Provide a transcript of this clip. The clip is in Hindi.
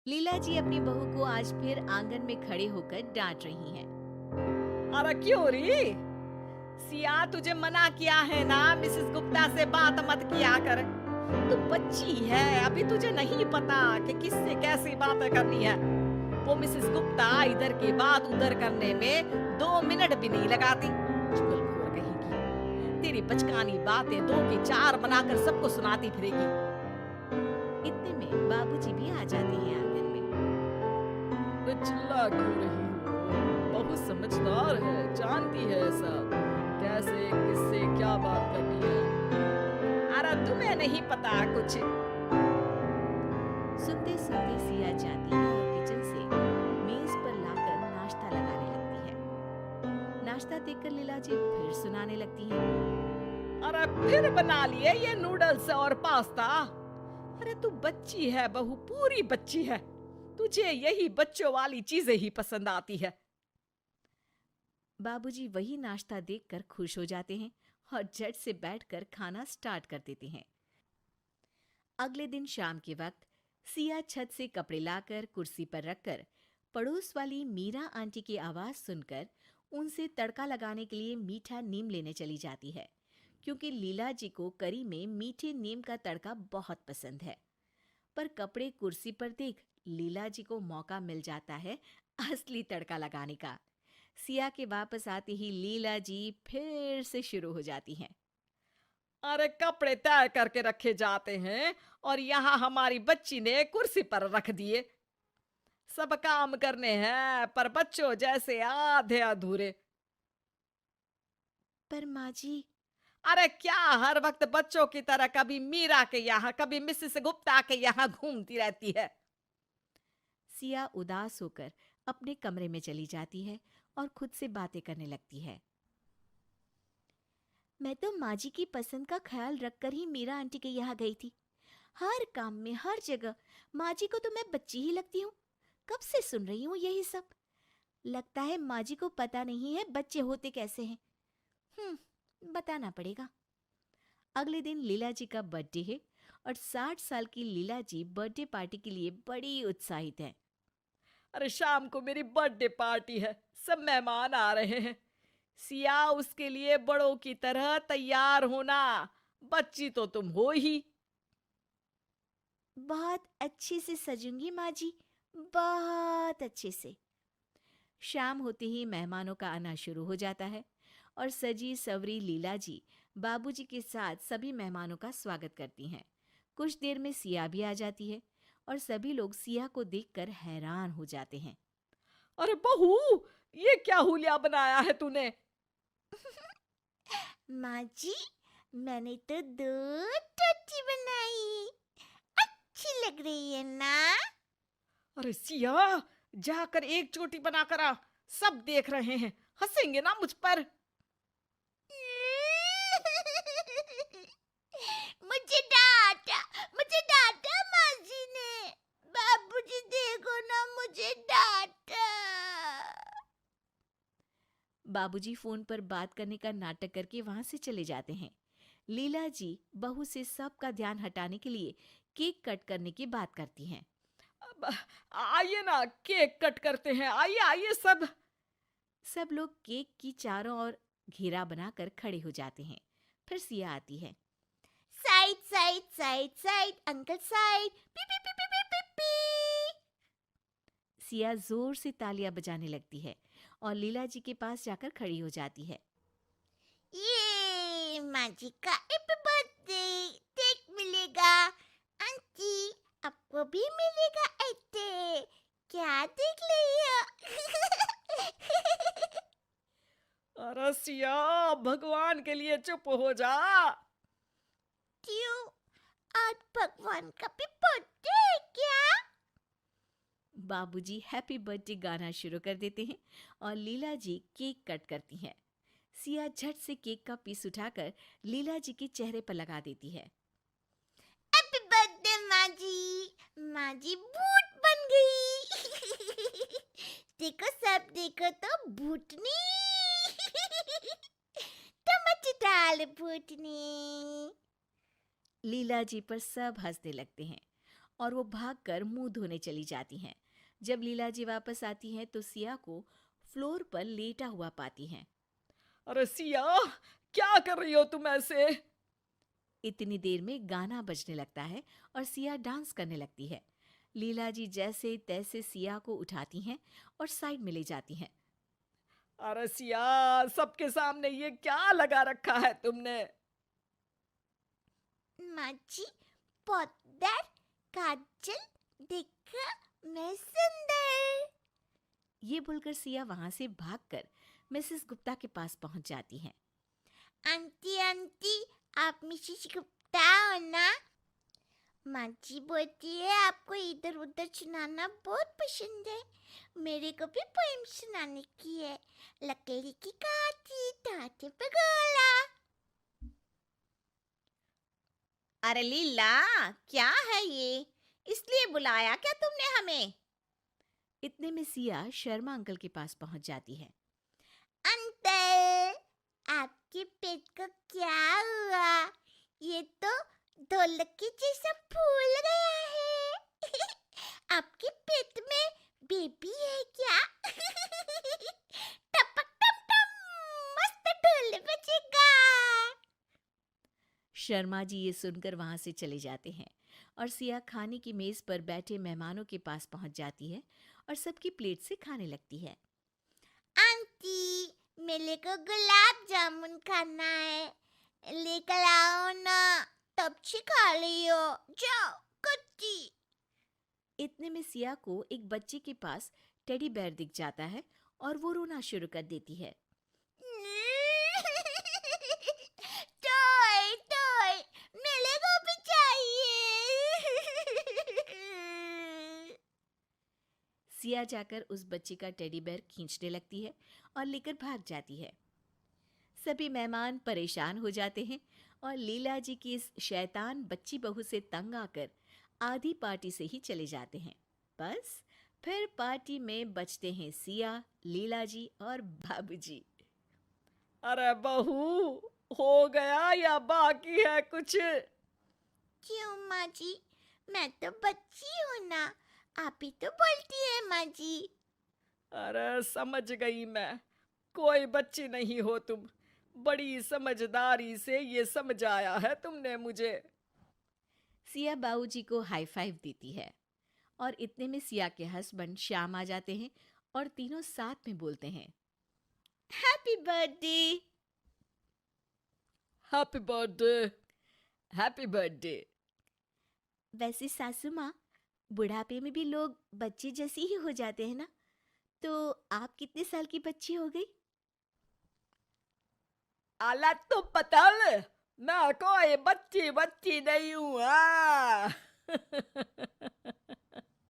लीला जी अपनी बहू को आज फिर आंगन में खड़े होकर डांट रही हैं। अरे क्यों री? सिया तुझे मना किया है ना, मिसेस गुप्ता से बात मत किया कर। तू बच्ची है, अभी तुझे नहीं पता कि किससे कैसी बातें करनी है। वो मिसेस गुप्ता इधर की बात उधर करने में 2 मिनट भी नहीं लगाती। चुगलखोर कहीं की, तेरी बचकानी बातें 2 की 4 बनाकर सबको सुनाती फिरेगी। इतने में बाबूजी भी आ जाते हैं आंगन में। अरे चिल्ला क्यों रही हो? बहू समझदार है, जानती है सब, कैसे किससे क्या बात करनी है। अरे तुम्हें नहीं पता कुछ। सुनते सुनते सिया जाती है और किचन से मेज पर लाकर नाश्ता लगाने लगती है। नाश्ता देखकर लीला जी फिर सुनाने लगती हैं। अरे फिर बना लिए ये नूडल्स और पास्ता। अरे तू बच्ची है बहू, पूरी बच्ची है। तुझे यही बच्चों वाली चीजें ही पसंद आती है। बाबूजी वही नाश्ता देखकर खुश हो जाते हैं और झट से बैठकर खाना स्टार्ट कर देते हैं। अगले दिन शाम के वक्त सिया छत से कपड़े लाकर कुर्सी पर रखकर पड़ोस वाली मीरा आंटी की आवाज सुनकर उनसे तड़का लगाने के लिए मीठा नीम लेने चली जाती है, क्योंकि लीला जी को करी में मीठे नीम का तड़का बहुत पसंद है। पर कपड़े कुर्सी पर देख लीला जी को मौका मिल जाता है असली तड़का लगाने का। सिया के वापस आते ही लीला जी फिर से शुरू हो जाती हैं। अरे कपड़े तय करके रखे जाते हैं और यहाँ हमारी बच्ची ने कुर्सी पर रख दिए। सब काम करने हैं पर बच्चों जैसे आधे अधूरे। पर माँ जी। अरे क्या हर वक्त बच्चों की तरह कभी मीरा के यहाँ कभी मिसेस गुप्ता के यहाँ घूमती रहती है? सिया उदास होकर अपने कमरे में चली जाती है और खुद से बातें करने लगती है। मैं तो माँ जी की पसंद का ख्याल रखकर ही मीरा आंटी के यहाँ गई थी। हर काम में हर जगह माँ जी को तो मैं बच्ची ही लगती हूँ। कब से सुन रही हूँ यही सब। लगता है माँ जी को पता नहीं है बच्चे होते कैसे हैं। बताना पड़ेगा। अगले दिन लीला जी का बर्थडे है और 60 साल की लीला जी बर्थडे पार्टी के लिए बड़ी उत्साहित है। अरे शाम को मेरी बर्थडे पार्टी है, सब मेहमान आ रहे हैं। सिया उसके लिए बड़ों की तरह तैयार होना। बच्ची तो तुम हो ही। बहुत अच्छे से सजूंगी माँ जी, बहुत अच्छे से। शाम होते ही मेहमानों का आना शुरू हो जाता है और सजी सवरी लीला जी बाबूजी के साथ सभी मेहमानों का स्वागत करती हैं। कुछ देर में सिया भी आ जाती है और सभी लोग सिया को देखकर हैरान हो जाते हैं। अरे बहू, ये क्या हुलिया बनाया है तूने? माँ जी, मैंने तो 2 रोटी बनाई। अच्छी लग रही है ना? अरे सिया, जाकर एक चोटी बनाकर आ। सब देख रहे हैं, हंसेंगे ना मुझ पर। मुझे डांटा, मुझे डांटा माँ जी ने। बाबूजी देखो ना, मुझे डांटा। बाबूजी फोन पर बात करने का नाटक करके वहां से चले जाते हैं। लीला जी बहू से सबका ध्यान हटाने के लिए केक कट करने की बात करती हैं। अब आइए ना, केक कट करते हैं, आइए आइए सब। सब लोग केक की चारों ओर घेरा बनाकर खड़े हो जाते हैं। फिर सिया आती है। Side side side side uncle side, P P P P P P P. Siya जोर से तालियां बजाने लगती है और लीला जी के पास जाकर खड़ी हो जाती है। ये माँ जी का हैप्पी बर्थडे केक मिलेगा। आंटी, आपको भी मिलेगा ऐसे। क्या देख रही हो? अरे सिया, भगवान के लिए चुप हो जा। क्यों? आज भगवान का भी बर्थडे है क्या? बाबूजी हैप्पी बर्थडे गाना शुरू कर देते हैं और लीला जी केक कट करती हैं। सिया झट से केक का पीस उठाकर लीला जी के चेहरे पर लगा देती है। हैप्पी बर्थडे माँ जी। माँ जी भूत बन गई। देखो सब देखो तो भूतनी। टमाटर डाल भूतनी। लीला जी पर सब हंसने लगते हैं और वो भागकर मुंह धोने चली जाती हैं। जब लीला जी वापस आती हैं तो सिया को फ्लोर पर लेटा हुआ पाती हैं। अरे सिया, क्या कर रही हो तुम ऐसे? इतनी देर में गाना बजने लगता है और सिया डांस करने लगती है। लीला जी जैसे तैसे सिया को उठाती हैं और साइड में ले जाती हैं। अरे सिया, सबके सामने ये क्या लगा रखा है तुमने? माँ जी, पाउडर, काजल, देखा मैं सुंदर। ये बोलकर सिया वहां से भागकर मिसेस गुप्ता के पास पहुंच जाती हैं। आंटी आंटी, आप मिसेस गुप्ता हो ना? माँ जी बोलती है आपको इधर उधर सुनाना बहुत पसंद है। मेरे को भी पोएम सुनाने की है। लकड़ी की काठी, टाटे पे गोला। अरे लीला, क्या है ये? इसलिए बुलाया क्या तुमने हमें? इतने में सिया शर्मा अंकल के पास पहुंच जाती है। अंकल, आपके पेट को क्या हुआ? ये तो ढोलक के जैसा फूल गया है। आपके पेट में बेबी है क्या? टपक टप टप, मस्त ढोल बजेगा। शर्मा जी ये सुनकर वहां से चले जाते हैं और सिया खाने की मेज पर बैठे मेहमानों के पास पहुंच जाती है और सबकी प्लेट से खाने लगती है। आंटी, मेरे को गुलाब जामुन खाना है, लेकर आओ ना। तब से खा लियो, जाओ कुत्ती। इतने में सिया को एक बच्चे के पास टेडी बेयर दिख जाता है और वो रोना शुरू कर देती है। टॉय टॉय, मेरे को भी चाहिए। सिया जाकर उस बच्चे का टेडी बेयर खींचने लगती है और लेकर भाग जाती है। सभी मेहमान परेशान हो जाते हैं और लीला जी की इस शैतान बच्ची बहू से तंग आकर आधी पार्टी से ही चले जाते हैं। बस फिर पार्टी में बचते हैं सिया, लीला जी और बाबूजी। अरे बहू, हो गया या बाकी है कुछ? क्यों माँ जी? मैं तो बच्ची हूँ ना, आप ही तो बोलती है माँ जी। अरे समझ गई मैं, कोई बच्ची नहीं हो तुम। बड़ी समझदारी से ये समझाया है तुमने मुझे। सिया बाबूजी को हाई फाइव देती है और इतने में सिया के हस्बैंड श्याम आ जाते हैं और तीनों साथ में बोलते हैं, happy birthday. Happy birthday, happy birthday. वैसे सासू माँ, बुढ़ापे में भी लोग बच्चे जैसे ही हो जाते हैं ना, तो आप कितने साल की बच्ची हो गई? आला तो पतल, मैं कोई बच्ची बच्ची नहीं हूँ।